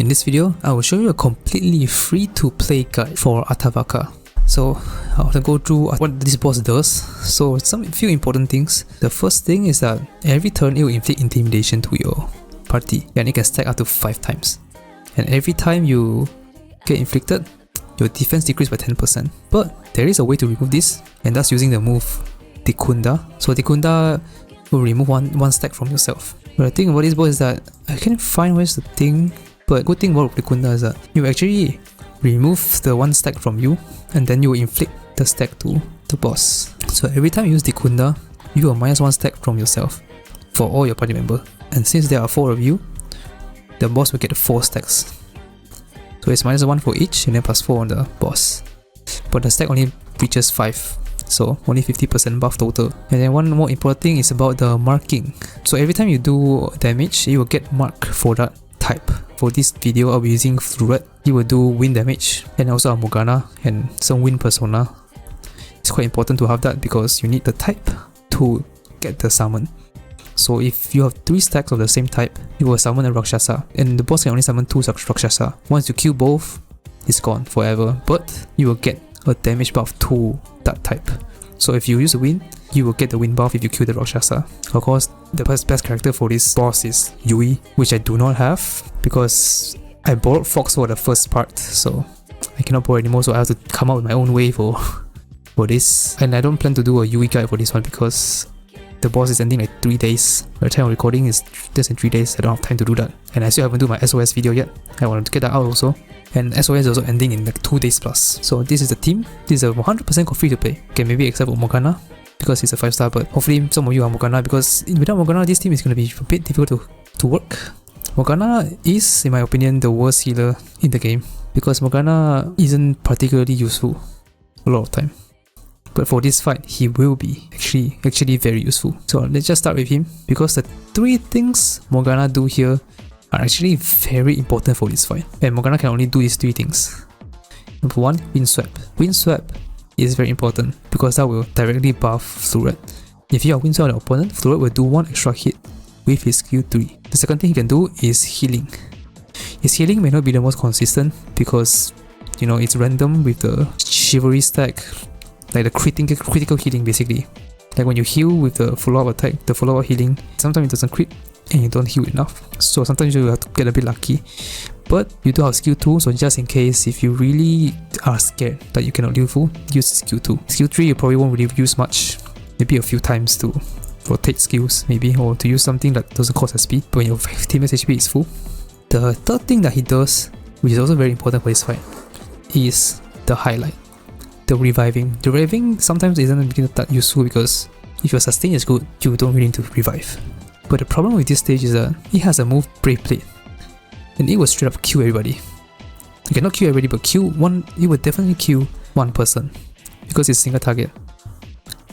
this video, I will show you a completely free-to-play guide for Atavaka. So I'll go through what this boss does. So few important things. The first thing is that every turn it will inflict intimidation to your party, and it can stack up to 5 times. And every time you get inflicted, your defense decreases by 10%. But there is a way to remove this, and that's using the move Tikunda. So Tikunda will remove one stack from yourself. But the thing about this boss is that I can't find where's the thing. But good thing about Tikunda is that you actually remove the 1 stack from you, and then you will inflict the stack to the boss. So every time you use Tikunda, you will minus 1 stack from yourself for all your party members. And since there are 4 of you, the boss will get 4 stacks. So it's minus 1 for each, and then plus 4 on the boss. But the stack only reaches 5. So only 50% buff total. And then one more important thing is about the marking. So every time you do damage, you will get mark for that type. For this video, I'll be using Fleuret. You will do wind damage, and also a Morgana and some wind persona. It's quite important to have that because you need the type to get the summon. So if you have 3 stacks of the same type, you will summon a Rakshasa, and the boss can only summon 2 Rakshasa. Once you kill both, it's gone forever, but you will get a damage buff to that type. So if you use the wind, you will get the wind buff if you kill the Rakshasa. Of course, the best character for this boss is Yui, which I do not have because I borrowed Fox for the first part, so I cannot borrow anymore, so I have to come up with my own way for this. And I don't plan to do a Yui guide for this one because the boss is ending like 3 days. By the time of recording is less than 3 days. I don't have time to do that. And I still haven't done my SOS video yet. I want to get that out also. And SOS is also ending in like 2 days plus. So this is the team. This is a 100% free to play. Okay, maybe except for Morgana because it's a 5-star, but hopefully some of you are Morgana because without Morgana this team is going to be a bit difficult to work. Morgana is, in my opinion, the worst healer in the game because Morgana isn't particularly useful a lot of time. But for this fight, he will be actually very useful. So let's just start with him because the 3 things Morgana do here are actually very important for this fight. And Morgana can only do these 3 things. Number 1, Wind Swap. Wind Swap is very important because that will directly buff Fleuret. If you are Wind Swap on the opponent, Fleuret will do 1 extra hit with his skill 3. The second thing he can do is healing. His healing may not be the most consistent because, you know, it's random with the chivalry stack. Like the critical healing basically. Like when you heal with the follow-up attack, the follow-up healing, sometimes it doesn't crit and you don't heal enough. So sometimes you have to get a bit lucky. But you do have skill 2, so just in case if you really are scared that you cannot deal full, use skill 2. Skill 3 you probably won't really use much. Maybe a few times to rotate skills maybe, or to use something that doesn't cost SP when your teammate's HP is full. The third thing that he does, which is also very important for this fight, is the highlight. The reviving. The reviving sometimes isn't that useful because if your sustain is good, you don't really need to revive. But the problem with this stage is that it has a move Brave Blade, and it will straight up kill everybody. You cannot kill everybody, but it will definitely kill 1 person because it's single target.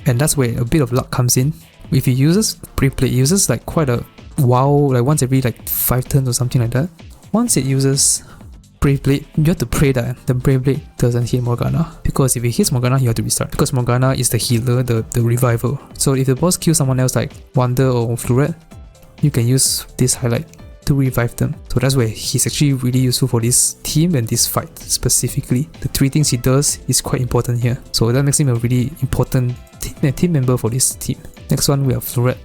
And that's where a bit of luck comes in. If he uses Brave Blade, it uses like quite a wow, like once every like 5 turns or something like that. Once it uses Brave Blade, you have to pray that the Brave Blade doesn't hit Morgana, because if it hits Morgana, you have to restart because Morgana is the healer, the revival. So if the boss kills someone else like Wonder or Fleuret, you can use this highlight to revive them. So that's where he's actually really useful for this team and this fight specifically. The 3 things he does is quite important here. So that makes him a really important team member for this team. Next one, we have Fleuret.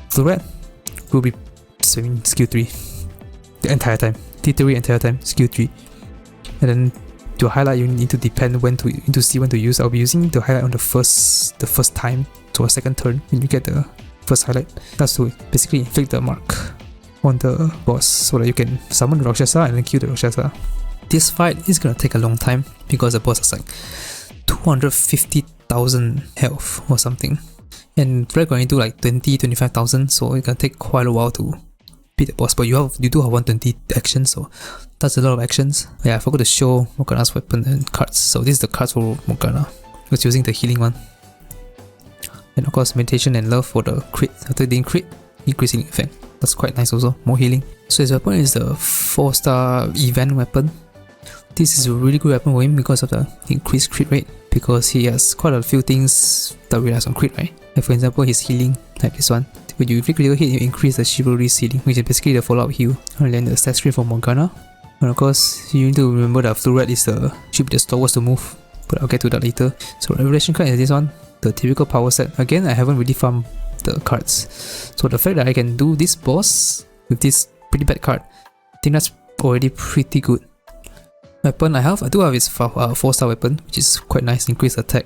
Fleuret will be spamming skill 3 the entire time. Literally entire time, skill 3. And then to highlight, you need to depend when to see when to use. I'll be using the highlight on the first time, so a second turn when you get the first highlight. That's to basically inflict the mark on the boss so that you can summon the Rakshasa and then kill the Rakshasa. This fight is gonna take a long time because the boss has like 250,000 health or something. And Fleuret going to like 20-25,000, so it's gonna take quite a while to beat the boss, but you do have 120 actions, so that's a lot of actions. Yeah, I forgot to show Morgana's weapon and cards. So this is the cards for Morgana. It's using the healing one. And of course, meditation and love for the crit. After doing crit, increase healing effect. That's quite nice also, more healing. So his weapon is the 4-star event weapon. This is a really good weapon for him because of the increased crit rate, because he has quite a few things that relies on crit, right? Like for example, his healing, like this one. When you inflict critical hit, you increase the chivalry healing, which is basically the follow-up heal. And then the stat screen for Morgana And of course, you need to remember that Fleuret should be the slowest to move, but I'll get to that later. So Revelation card is this one, the typical power set. Again, I haven't really farmed the cards, so the fact that I can do this boss with this pretty bad card, I think that's already pretty good. Weapon I do have is 4-star weapon, which is quite nice, increase attack,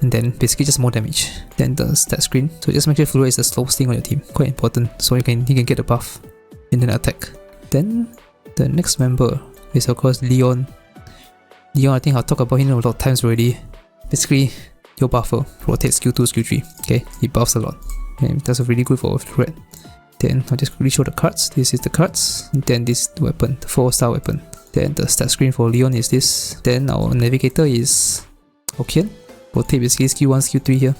and then basically just more damage. Then the stat screen, so just make sure Fleuret is the slowest thing on your team, quite important, so you can get a buff and then attack. Then the next member is of course Leon. I think I'll talk about him a lot of times already. Basically, your buffer, rotate skill 2, skill 3, okay, he buffs a lot, and that's really good for Fleuret. Then I'll just quickly show the cards. This is the cards, and then this weapon, the 4-star weapon. Then the stat screen for Leon is this. Then our navigator is Okian. Rotate basically skill 1, skill 3 here.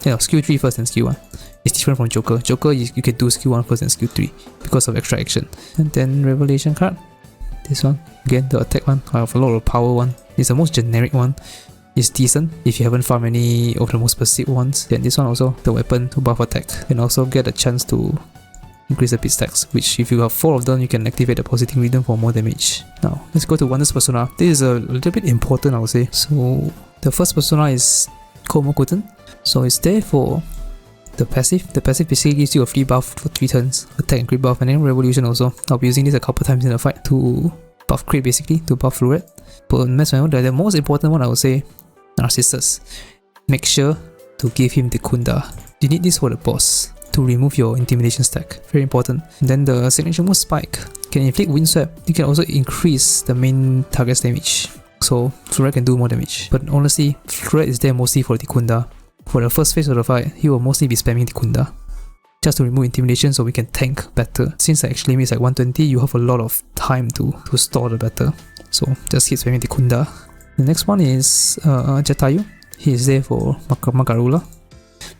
Yeah, skill 3 first and skill 1. It's different from Joker. Joker, you can do skill 1 first and skill 3 because of extra action. And then Revelation card. This one. Again, the attack one. I have a lot of power one. It's the most generic one. It's decent if you haven't farmed any of the most specific ones. Then this one also, the weapon to buff attack. And also get a chance to increase the beat stacks, which if you have 4 of them, you can activate the positing rhythm for more damage. Now, let's go to Wonders persona. This is a little bit important, I would say. So, the first persona is Komokuten. So it's there for the passive. The passive basically gives you a free buff for 3 turns, attack and crit buff, and then revolution also. I'll be using this a couple times in the fight to buff crit basically, to buff Fleuret. But the most important one I would say, Narcissus. Make sure to give him the Kunda. You need this for the boss, to remove your intimidation stack. Very important. And then the signature move Spike can inflict wind swept. You can also increase the main target's damage, so Fleuret can do more damage. But honestly, Fleuret is there mostly for the Kunda. For the first phase of the fight, he will mostly be spamming the Kunda just to remove intimidation so we can tank better. Since the actual limit is like 120, you have a lot of time to store the battle. So just keep spamming the Kunda. The next one is Jatayu. He is there for Magarula,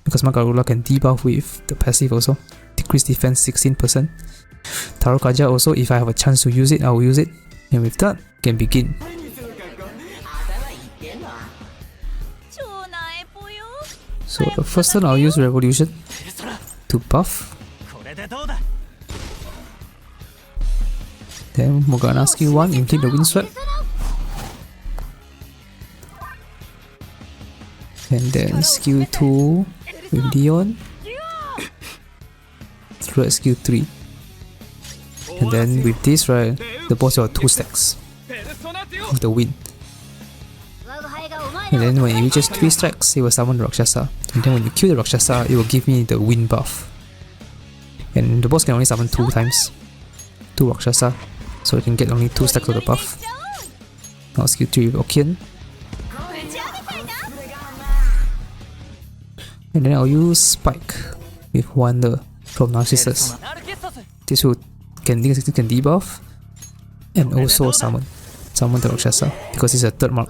because Magarula can debuff with the passive also, decrease defense 16%. Taro Kaja also, if I have a chance to use it, I will use it. And with that, can begin. So the first turn I'll use Revolution to buff. Then Morgana skill 1, inflict the wind swept. And then skill 2 with Leon. Fleuret skill 3. And then with this, right, the boss will have 2 stacks of the wind. And then when it reaches 3 stacks, it will summon the Rakshasa. And then when you kill the Rakshasa, it will give me the wind buff. And the boss can only summon 2 times, 2 Rakshasa, so you can get only 2 stacks of the buff. Now skill 3 with Okian. And then I'll use Spike with Wonder from Narcissus. This can debuff and also summon the Rakshasa, because it's a 3rd mark.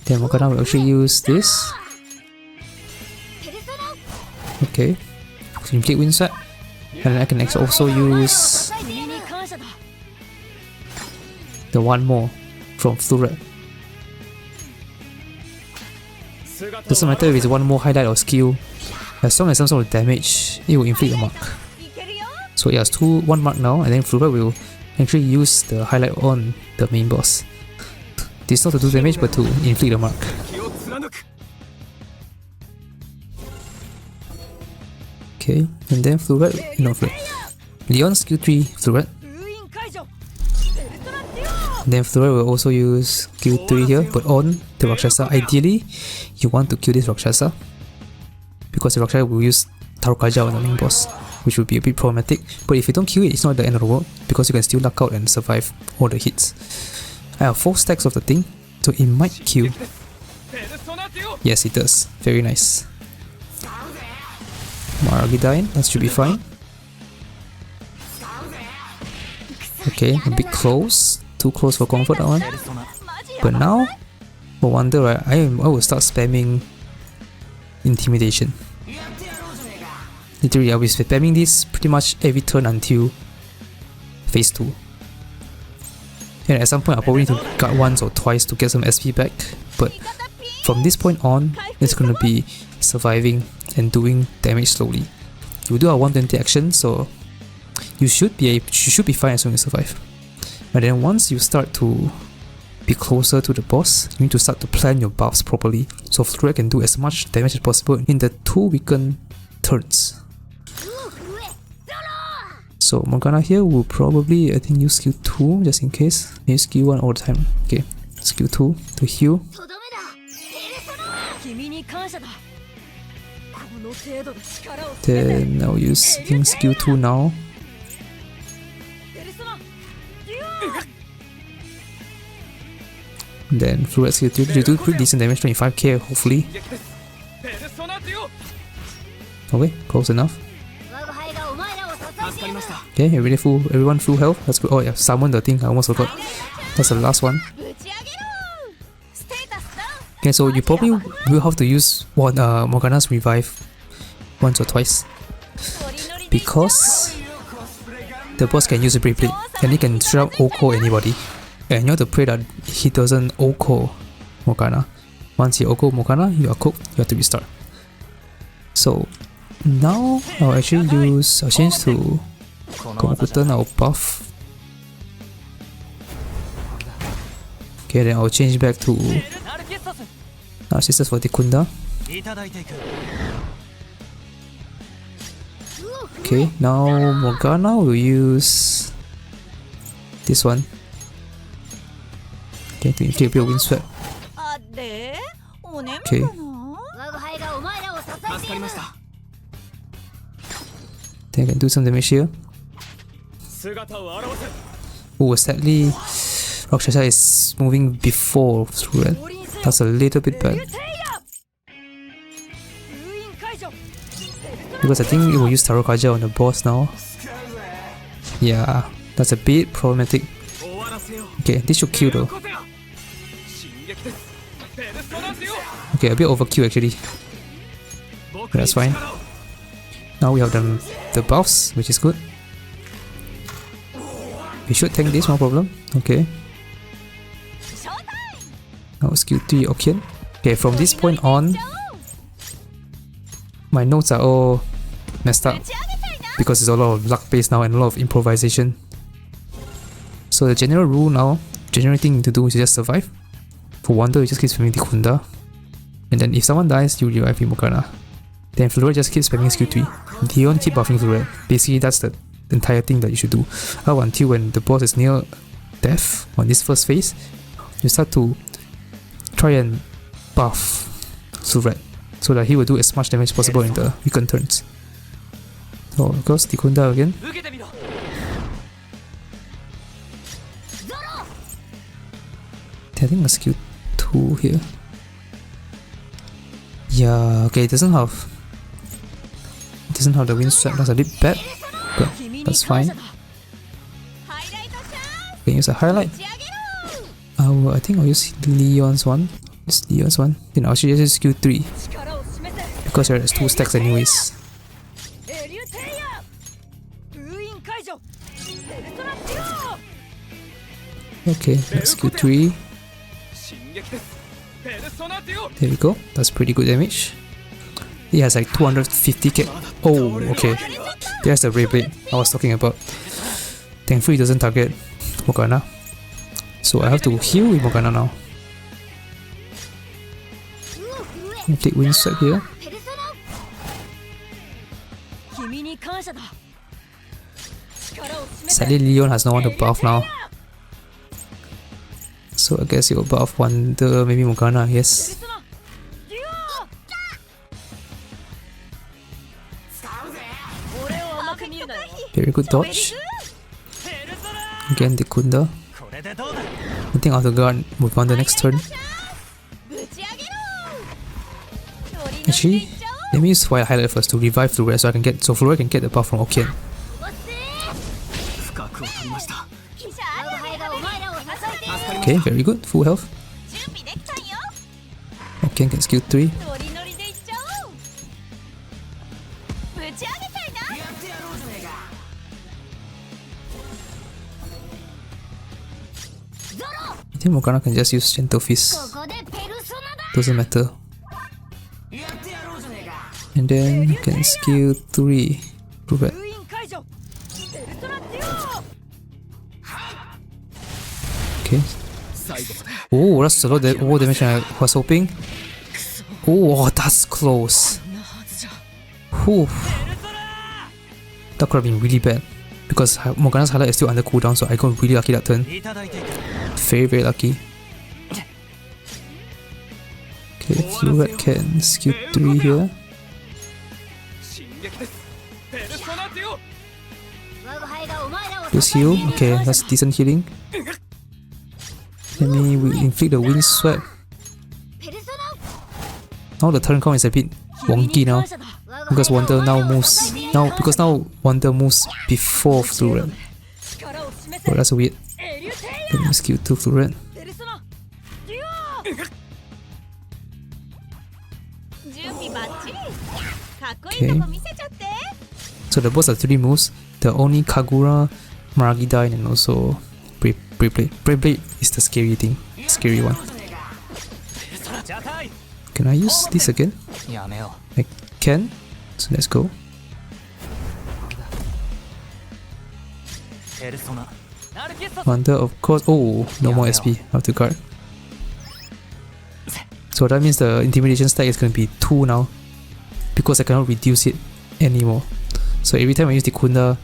Then Morgana will actually use this. Okay, so inflict wind swept, and I can also use the one more from Fleuret. Doesn't matter if it's one more highlight or skill, as long as some sort of damage, it will inflict a mark. So it has 1 mark now, and then Fleuret will actually use the highlight on the main boss. This not to do damage, but to inflict a mark. Okay, and then Fleuret, Leon skill 3 Fleuret. Then Fleuret will also use skill 3 here, but on the Rakshasa. Ideally, you want to kill this Rakshasa, because the Rakshasa will use Tarukaja on the main boss, which would be a bit problematic. But if you don't kill it, it's not the end of the world, because you can still knock out and survive all the hits. I have 4 stacks of the thing, so it might kill. Yes, it does. Very nice. Maragi dying, that should be fine. Okay, a bit close. Too close for comfort, that one. But now, for Wonder, right, I will start spamming Intimidation. Literally, I'll be spamming this pretty much every turn until phase 2. And at some point, I'll probably need to guard once or twice to get some SP back. But from this point on, it's gonna be surviving and doing damage slowly. you do a 120 action, so you should be fine as long as you survive. But then once you start to be closer to the boss, you need to start to plan your buffs properly, so Fleuret can do as much damage as possible in the 2 weakened turns. So Morgana here will probably, I think, use skill 2 just in case. Maybe skill 1 all the time. Okay, skill 2 to heal. Then I'll use, I think, skill 2 now. Then Fleuret skill 3, you do pretty decent damage, 25k hopefully. Okay, close enough. Okay, everyone full health. That's good. Oh yeah, summon the thing, I almost forgot. That's the last one. Okay, so you probably will have to use Morgana's revive once or twice, because the boss can use a Brave Blade and he can straight up OHKO anybody, and you have to pray that he doesn't OHKO Morgana. Once he OHKO Morgana, you are cooked, you have to restart. So now I'll actually use, I'll change to Komokutan, I'll buff. Okay, then I'll change back to Narcissus for Dekunda. Okay, now Morgana will use this one. Okay, to inflict a bit of windswept. Okay. Then I can do some damage here. Oh, sadly, Rakshasa is moving before Fleuret. That's a little bit bad, because I think it will use Tarokaja on the boss now. Yeah, that's a bit problematic. Okay, this should kill though. Okay, a bit overkill actually. But that's fine. Now we have the buffs, which is good. We should tank this, no problem. Okay. Now skill 3 Okian. Okay, from this point on, my notes are all messed up because there's a lot of luck based now and a lot of improvisation. So the general rule now, general thing to do is just survive. For Wonder, you just keep spamming Dekunda, and then if someone dies, you revive Morgana. Then Fleuret just keeps spamming skill 3. Dion keep buffing Fleuret. Basically that's the entire thing that you should do. Up until when the boss is near death on this first phase, you start to try and buff Fleuret so that he will do as much damage as possible in the weakened turns. So of course, Dekunda again. I think a skill 2 here. Yeah, okay, it doesn't have the windswept, that's a bit bad, but that's fine. We can use a highlight. I think I'll use Leon's one. This Leon's one. Then I'll just use skill 3 because there is 2 stacks anyways. Okay, that's skill 3. There we go, that's pretty good damage. He has like 250k. Oh, okay. There's the Brave Blade I was talking about. Thankfully, it doesn't target Morgana. So I have to heal with Morgana now. Take windswept here. Sadly, Leon has no one to buff now. So I guess he'll buff Wonder, maybe Morgana, yes. Very good dodge. Again, Dekunda. I think I'll have to guard move on the next turn. Actually, let me use Fire Highlight first to revive Fleuret so Fleuret can get the buff from Okian. Okay, very good, full health. Okian can skill 3. I think Morgana can just use Gentle Fist. Doesn't matter. And And then you can skill 3. Fleuret. Okay. Oh, that's a lot of more damage than I was hoping. Oh, that's close. Whew. That could have been really bad. Because Morgana's highlight is still under cooldown, so I got really lucky that turn. Very, very lucky. Okay, Fleuret can skill 3 here. Just heal. Okay, that's decent healing. Let me inflict the wind sweep. Now the turn count is a bit wonky now. Because Wonder now moves. Because now Wonder moves before Fleuret. Oh, that's weird. Let me skill 2 Fleuret. Okay. So the boss has 3 moves. The Oni, Kagura, Maragidine, and also Brave Blade. Brave Blade is the scary thing. Scary one. Can I use this again? I can. So let's go. Wonder, of course. Oh, no more SP. I have to guard. So that means the intimidation stack is going to be 2 now. Because I cannot reduce it anymore. So every time I use the Kunda,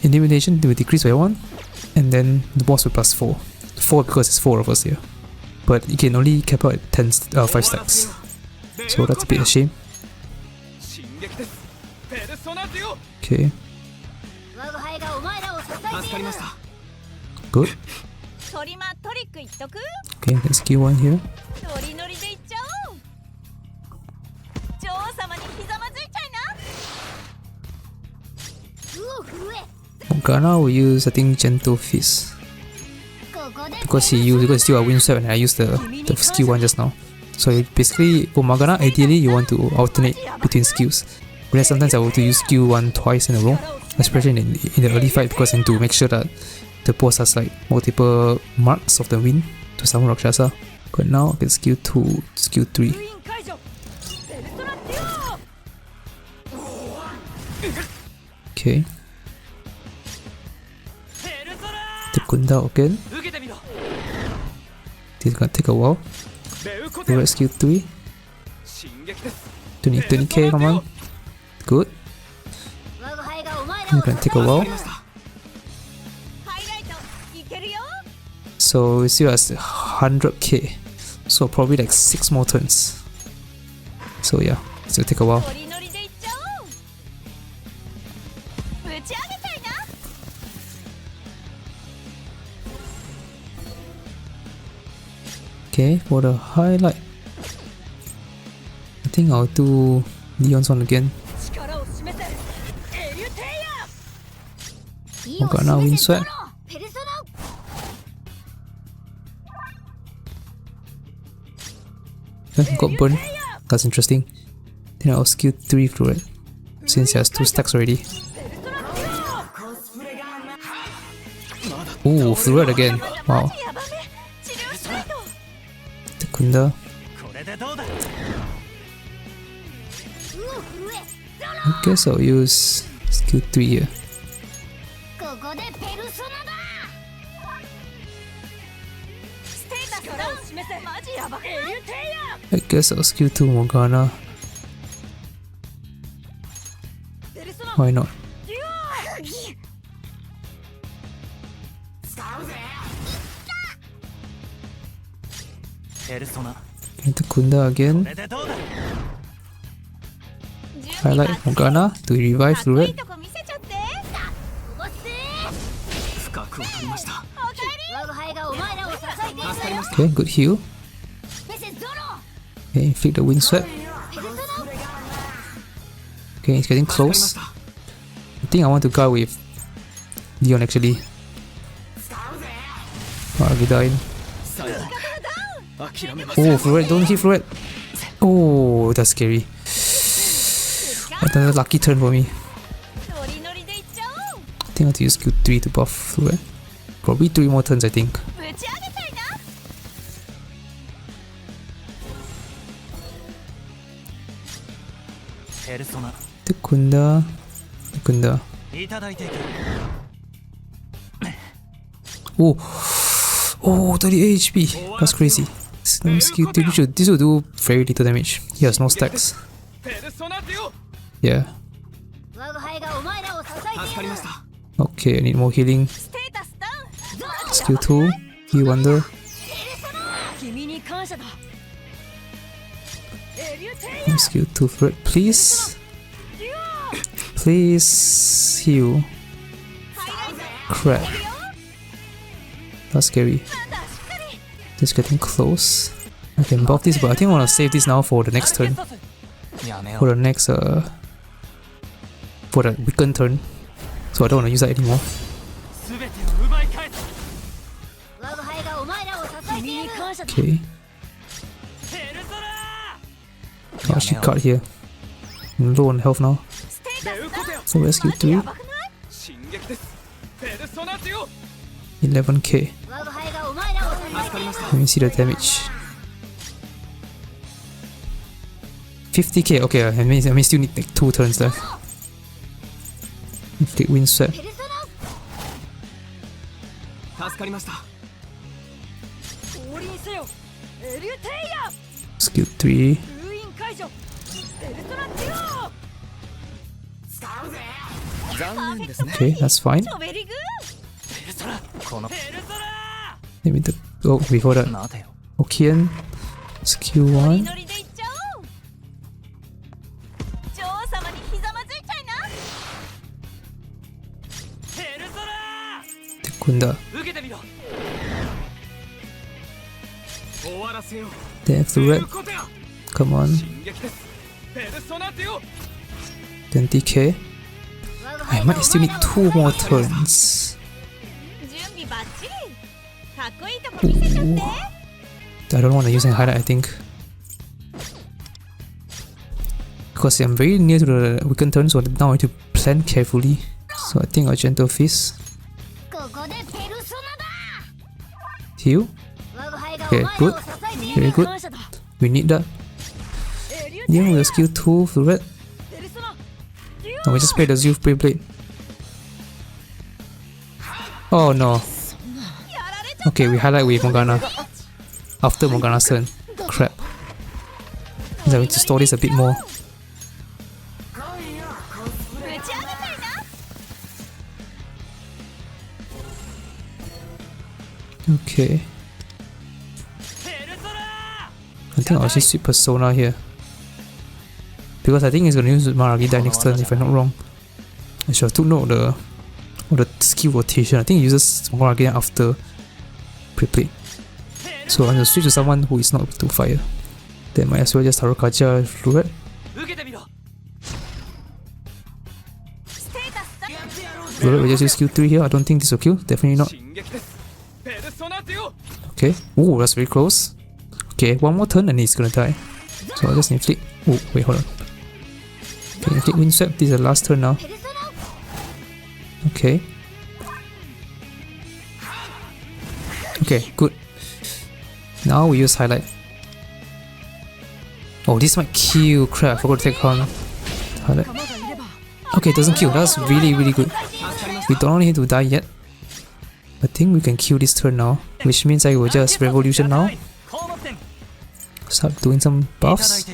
intimidation will decrease by 1. And then the boss will plus 4. 4 because it's 4 of us here. But you can only cap out at 5 stacks. So that's a bit of a shame. Okay. Good. Okay, let's skill 1 here. Morgana will use, I think, Gentle Fist. Because it's still a wind sweep and I used the skill 1 just now. So basically, for Morgana, ideally you want to alternate between skills. But then sometimes I want to use skill 1 twice in a row, especially in the early fight, because I need to make sure that the boss has like multiple marks of the wind to summon Rakshasa. But now I can skill 2, skill 3. Okay. The Kunda again. This is gonna take a while. The rescue 3. 20k, come on. Good. It's gonna take a while. So it still has 100k. So probably like 6 more turns. So yeah, it's gonna take a while. Okay, for the highlight, I think I'll do Leon's one again. Morgana wind sweep. Got burned. That's interesting. Then I'll skill 3 Fleuret, since he has 2 stacks already. Ooh, Fleuret again. Wow. Kunda. I guess I'll use skill 3 here. I guess I'll skill 2 Morgana. Why not? Into Kunda again. Highlight Morgana to revive Fleuret. Okay, good heal. Okay, inflict the wind sweep. Okay, it's getting close. I think I want to guard with Leon actually. Argidine. Oh, Fleuret, don't hit Fleuret. Oh, that's scary. Another lucky turn for me. I think I have to use skill 3 to buff Fleuret. Probably 3 more turns, I think. Tekunda. Tekunda. Oh, oh, 38 HP. That's crazy. No skill 2. This will do very little damage. He has no stacks. Yeah. Okay, I need more healing. Skill 2. Heal Wonder. Skill 2 Fleuret, please. Please heal. Crap. That's scary. Just getting close. I can buff this, but I think I want to save this now for the next turn. For the next for the weakened turn. So I don't want to use that anymore. Okay. Oh, she cut here. I'm low on health now. So rescue 3. 11k. Let me see the damage. 50k. Okay, I may still need like 2 turns left. Inflict wind swept. Skill 3. Okay, that's fine. Maybe the oh before that. Okian. Skill 1. Tekunda. Then Fleuret. Come on. 20k. I might still need 2 more turns. Ooh. I don't want to use any highlight, I think. Because I'm very near to the weakened turn, so now I need to plan carefully. So I think I'll Gentle Fist. Heal. Okay, good. Very good. We need that. Deal with the skill 2 Fleuret. No, we just play the Zoof Beyblade. Oh no. Okay, we highlight with Morgana. After Morgana's turn. Crap. I need to store this a bit more. Okay. I think I'll just switch Persona here. Because I think he's gonna use Maragida next turn if I'm not wrong. I should have took note of the skill rotation. I think he uses Maragida after Preplay. So I'm gonna switch to someone who is not able to fire. Then might as well just Harukaja Fleuret. Fleuret will just use skill 3 here. I don't think this will kill. Definitely not. Okay. Oh, that's very close. Okay, one more turn and he's gonna die. So I'll just inflict. Oh, wait, hold on. Okay, inflict wind swept. This is the last turn now. Okay. Okay, good. Now we use highlight. Oh, this might kill. Crap, I forgot to take on highlight. Okay, it doesn't kill. That's really, really good. We don't need to die yet. I think we can kill this turn now, which means I will just revolution now. Start doing some buffs.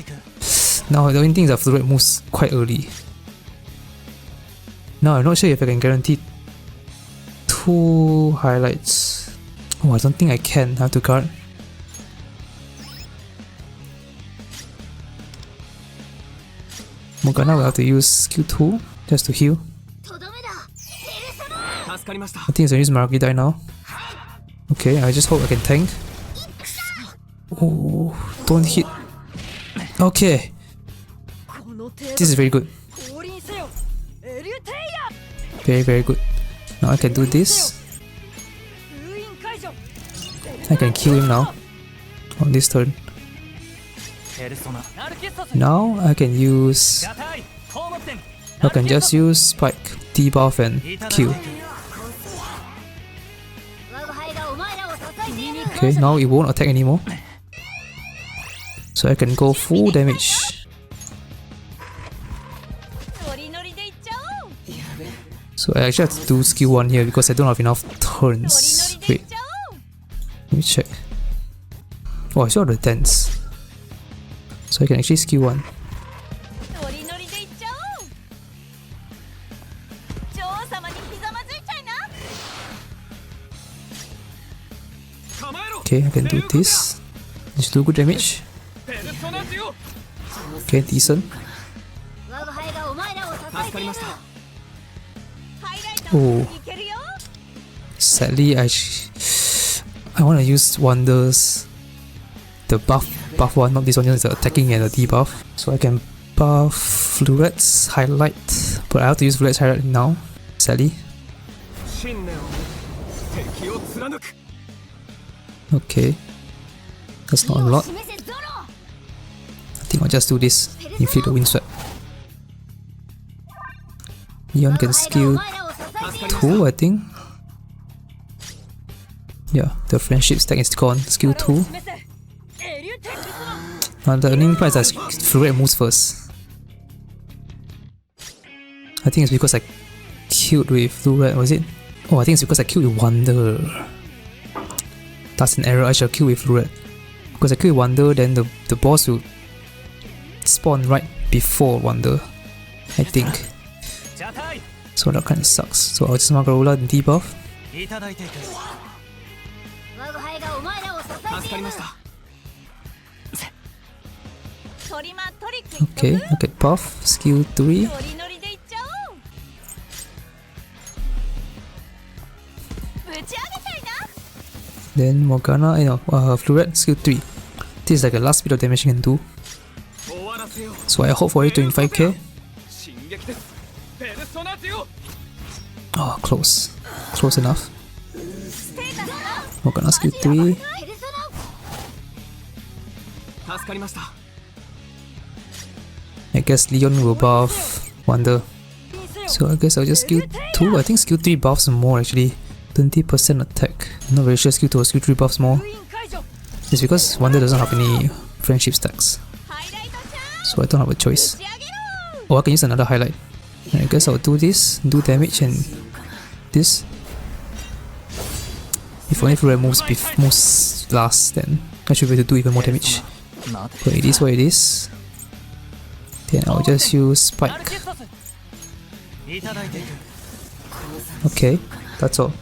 Now the only thing is that Fleuret moves quite early. Now I'm not sure if I can guarantee 2 highlights. Oh, I don't think I can. I have to guard. Morgana will have to use skill 2 just to heal. I think it's gonna use Maragida now. Okay, I just hope I can tank. Oh, don't hit. Okay. This is very good. Very, very good. Now I can do this. I can kill him now. On this turn. Now I can use... I can just use Spike, debuff and kill. Okay, now it won't attack anymore. So I can go full damage. So I actually have to do skill 1 here because I don't have enough turns. Wait, let me check. Oh, I saw the dance. So I can actually skill 1. Okay, I can do this. Just do good damage. Okay, decent. Oh, sadly, I want to use wonders. The buff one, not this one, just the attacking and the debuff. So I can buff Fleuret's highlight, but I have to use Fleuret's highlight now, sadly. Okay, that's not a lot. I think I'll just do this, inflict the wind swept. Leon can skill 2, I think. Yeah, the friendship stack is gone. Skill 2. The annoying part is that Fleuret moves first. I think it's because I killed with Fleuret, was it? Oh, I think it's because I killed with Wonder. That's an error, I should kill with Fleuret. Because I kill with Wonder, then the boss will spawn right before Wonder, I think. So that kinda sucks. So I'll just mark Rolla and debuff. Okay, look at buff, skill 3. Then Morgana, Fleuret, skill 3. This is like the last bit of damage you can do. So I hope for it 25k. Oh, close. Close enough. Morgana skill 3. I guess Leon will buff Wonder. So I guess I'll just skill 2. I think skill 3 buffs more actually. 20% attack. I'm not very sure skill 2 or skill 3 buffs more. It's because Wonder doesn't have any friendship stacks. So I don't have a choice. Oh, I can use another highlight. I guess I'll do this, do damage and this. If only Fleuret moves last, then I should be able to do even more damage. But it is what it is. Then I'll just use Spike. Okay, that's all.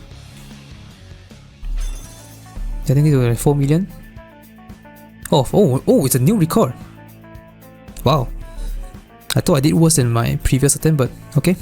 I think it was like 4 million. Oh, it's a new record. Wow. I thought I did worse than my previous attempt, but okay.